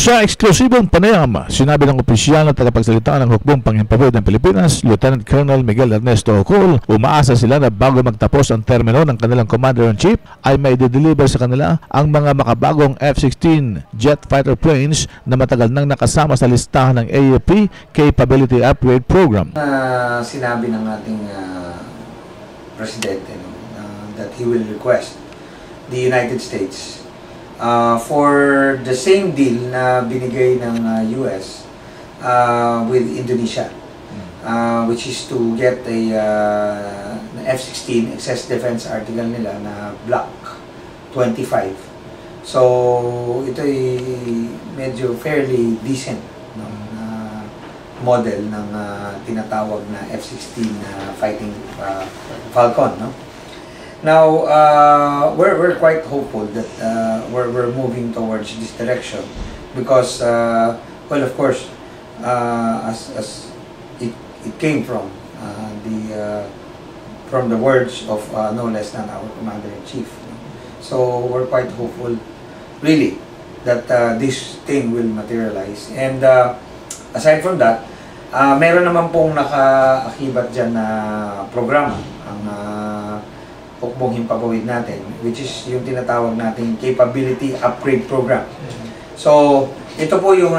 Sa eksklusibong panayam, sinabi ng opisyal na tagapagsalita ng Hukbong Panghimpapawid ng Pilipinas, Lieutenant Colonel Miguel Ernesto Ocol, umaasa sila na bago magtapos ang termino ng kanilang Commander-in-Chief ay may de-deliver sa kanila ang mga makabagong F-16 jet fighter planes na matagal nang nakasama sa listahan ng AFP Capability Upgrade Program. Sinabi ng ating Presidente that he will request the United States for the same deal na binigay ng US with Indonesia, which is to get a F-16 excess defense article nila na Block 25. So ito ay medyo fairly decent model ng tinatawag na F-16 fighting Falcon, no? Now, we're quite hopeful that we're moving towards this direction because, well, of course, as it came from the words of no less than our Commander-in-Chief. So we're quite hopeful, really, that this thing will materialize. And aside from that, meron naman pong nakaakibat dyan na programa ang Hukbong Himpapawid natin, which is yung tinatawag nating Capability Upgrade Program. So, ito po yung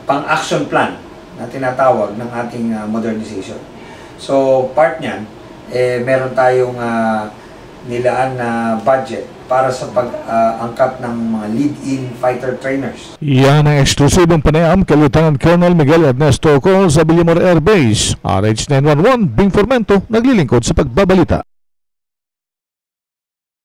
pang-action plan na tinatawag ng ating modernization. So, part niyan, meron tayong nilaan na budget para sa pag-angkat ng mga lead-in fighter trainers. Yan ang eksklusibong panayam kay Lieutenant Colonel Miguel Ernesto Ocol sa Villamor Air Base. RH911, Bing Formento, naglilingkod sa pagbabalita.